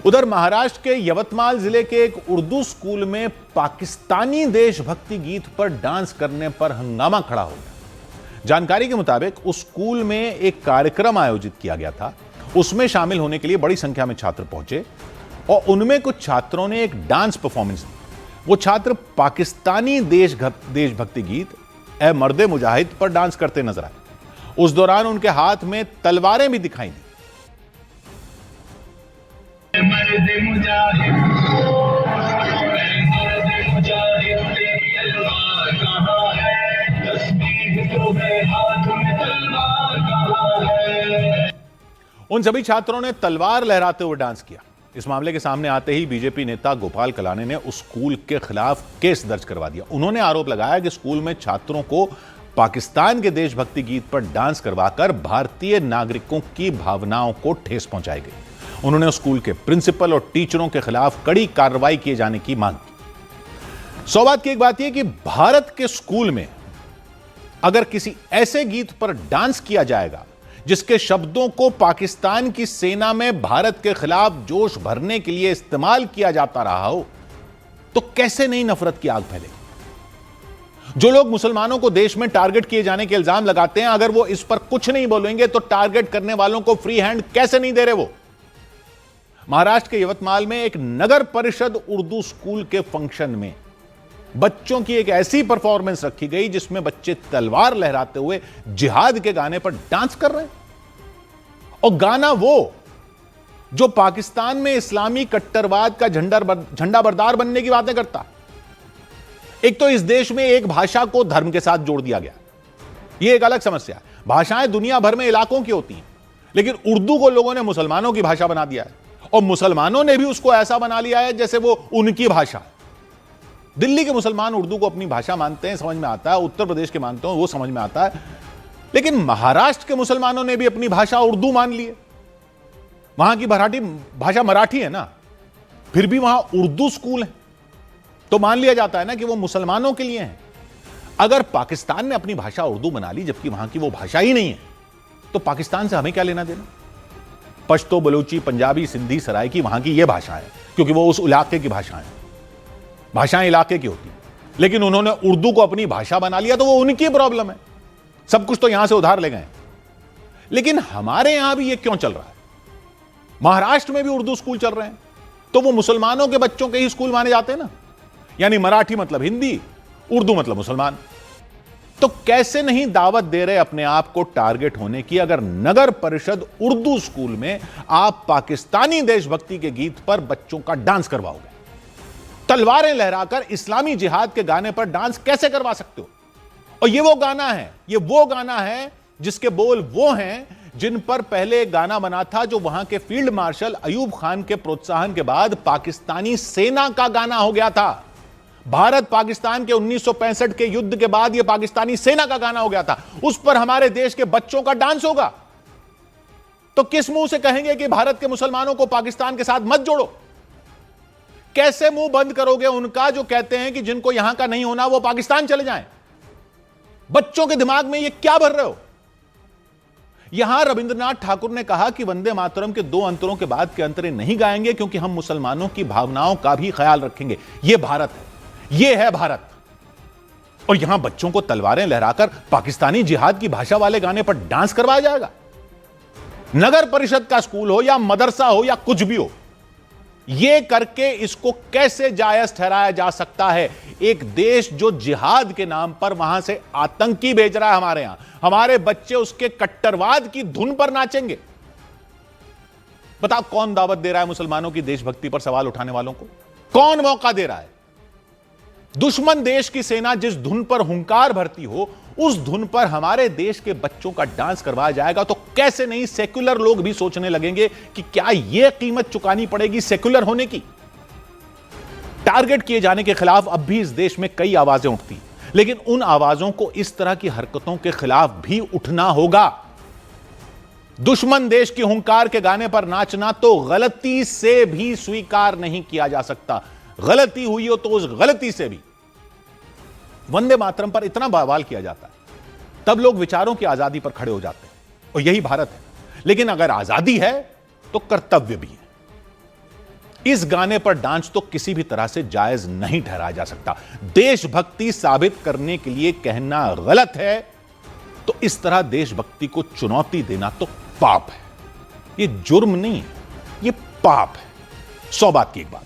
उधर महाराष्ट्र के यवतमाल जिले के एक उर्दू स्कूल में पाकिस्तानी देशभक्ति गीत पर डांस करने पर हंगामा खड़ा हो गया। जानकारी के मुताबिक उस स्कूल में एक कार्यक्रम आयोजित किया गया था। उसमें शामिल होने के लिए बड़ी संख्या में छात्र पहुंचे और उनमें कुछ छात्रों ने एक डांस परफॉर्मेंस दी। वो छात्र पाकिस्तानी देशभक्ति गीत ए मर्दे मुजाहिद पर डांस करते नजर आए। उस दौरान उनके हाथ में तलवारें भी दिखाई दी। मर्दे मुजाहिद, मर्दे मुजाहिद, तेरी तलवार कहाँ है? तस्बीह तो है, हाथ में तलवार कहाँ है? उन सभी छात्रों ने तलवार लहराते हुए डांस किया। इस मामले के सामने आते ही बीजेपी नेता गोपाल कलाने ने उस स्कूल के खिलाफ केस दर्ज करवा दिया। उन्होंने आरोप लगाया कि स्कूल में छात्रों को पाकिस्तान के देशभक्ति गीत पर डांस करवाकर भारतीय नागरिकों की भावनाओं को ठेस पहुंचाई गई। उन्होंने स्कूल के प्रिंसिपल और टीचरों के खिलाफ कड़ी कार्रवाई किए जाने की मांग की। सौभाग्य की एक बात यह कि भारत के स्कूल में अगर किसी ऐसे गीत पर डांस किया जाएगा जिसके शब्दों को पाकिस्तान की सेना में भारत के खिलाफ जोश भरने के लिए इस्तेमाल किया जाता रहा हो, तो कैसे नहीं नफरत की आग फैलेगी। जो लोग मुसलमानों को देश में टारगेट किए जाने के इल्जाम लगाते हैं, अगर वो इस पर कुछ नहीं बोलेंगे तो टारगेट करने वालों को फ्री हैंड कैसे नहीं दे रहे वो। महाराष्ट्र के यवतमाल में एक नगर परिषद उर्दू स्कूल के फंक्शन में बच्चों की एक ऐसी परफॉर्मेंस रखी गई जिसमें बच्चे तलवार लहराते हुए जिहाद के गाने पर डांस कर रहे हैं। और गाना वो जो पाकिस्तान में इस्लामी कट्टरवाद का झंडा बरदार बनने की बातें करता। एक तो इस देश में एक भाषा को धर्म के साथ जोड़ दिया गया, यह एक अलग समस्या है। भाषाएं दुनिया भर में इलाकों की होती हैं, लेकिन उर्दू को लोगों ने मुसलमानों की भाषा बना दिया है और मुसलमानों ने भी उसको ऐसा बना लिया है जैसे वो उनकी भाषा है। दिल्ली के मुसलमान उर्दू को अपनी भाषा मानते हैं, समझ में आता है। उत्तर प्रदेश के मानते हो, वो समझ में आता है। लेकिन महाराष्ट्र के मुसलमानों ने भी अपनी भाषा उर्दू मान ली है। वहां की भाषा मराठी है ना, फिर भी वहां उर्दू स्कूल है, तो मान लिया जाता है ना कि वो मुसलमानों के लिए है। अगर पाकिस्तान ने अपनी भाषा उर्दू बना ली जबकि वहां की वो भाषा ही नहीं है, तो पाकिस्तान से हमें क्या लेना देना। पश्तो, बलूची, पंजाबी, सिंधी, सराइकी वहां की ये भाषा है, क्योंकि वो उस इलाके की भाषा है। भाषाएं इलाके की होती, लेकिन उन्होंने उर्दू को अपनी भाषा बना लिया, तो वो उनकी प्रॉब्लम है। सब कुछ तो यहां से उधार ले गए। लेकिन हमारे यहां भी ये क्यों चल रहा है? महाराष्ट्र में भी उर्दू स्कूल चल रहे हैं, तो वो मुसलमानों के बच्चों के ही स्कूल माने जाते हैं ना। यानी मराठी मतलब हिंदी, उर्दू मतलब मुसलमान। तो कैसे नहीं दावत दे रहे अपने आप को टारगेट होने की अगर नगर परिषद उर्दू स्कूल में आप पाकिस्तानी देशभक्ति के गीत पर बच्चों का डांस करवाओगे। तलवारें लहराकर इस्लामी जिहाद के गाने पर डांस कैसे करवा सकते हो? और ये वो गाना है जिसके बोल वो हैं जिन पर पहले एक गाना बना था जो वहां के फील्ड मार्शल अयूब खान के प्रोत्साहन के बाद पाकिस्तानी सेना का गाना हो गया था। भारत पाकिस्तान के 1965 के युद्ध के बाद यह पाकिस्तानी सेना का गाना हो गया था। उस पर हमारे देश के बच्चों का डांस होगा, तो किस मुंह से कहेंगे कि भारत के मुसलमानों को पाकिस्तान के साथ मत जोड़ो? कैसे मुंह बंद करोगे उनका जो कहते हैं कि जिनको यहां का नहीं होना वो पाकिस्तान चले जाएं? बच्चों के दिमाग में ये क्या भर रहे हो? यहां रविंद्रनाथ ठाकुर ने कहा कि वंदे मातरम के 2 अंतरों के बाद के अंतरे नहीं गाएंगे क्योंकि हम मुसलमानों की भावनाओं का भी ख्याल रखेंगे। यह भारत है, यह है भारत। और यहां बच्चों को तलवारें लहराकर पाकिस्तानी जिहाद की भाषा वाले गाने पर डांस करवाया जाएगा। नगर परिषद का स्कूल हो या मदरसा हो या कुछ भी हो, यह करके इसको कैसे जायज ठहराया जा सकता है? एक देश जो जिहाद के नाम पर वहां से आतंकी भेज रहा है हमारे यहां, हमारे बच्चे उसके कट्टरवाद की धुन पर नाचेंगे। बताओ कौन दावत दे रहा है मुसलमानों की देशभक्ति पर सवाल उठाने वालों को? कौन मौका दे रहा है? दुश्मन देश की सेना जिस धुन पर हुंकार भरती हो, उस धुन पर हमारे देश के बच्चों का डांस करवाया जाएगा, तो कैसे नहीं सेक्युलर लोग भी सोचने लगेंगे कि क्या यह कीमत चुकानी पड़ेगी सेक्युलर होने की? टारगेट किए जाने के खिलाफ अब भी इस देश में कई आवाजें उठती, लेकिन उन आवाजों को इस तरह की हरकतों के खिलाफ भी उठना होगा। दुश्मन देश की हुंकार के गाने पर नाचना तो गलती से भी स्वीकार नहीं किया जा सकता। गलती हुई हो तो उस गलती से भी वंदे मातरम पर इतना बवाल किया जाता है, तब लोग विचारों की आजादी पर खड़े हो जाते हैं, और यही भारत है। लेकिन अगर आजादी है तो कर्तव्य भी है। इस गाने पर डांस तो किसी भी तरह से जायज नहीं ठहराया जा सकता। देशभक्ति साबित करने के लिए कहना गलत है तो इस तरह देशभक्ति को चुनौती देना तो पाप है। यह जुर्म नहीं है, यह पाप है। 100 बात की एक बात।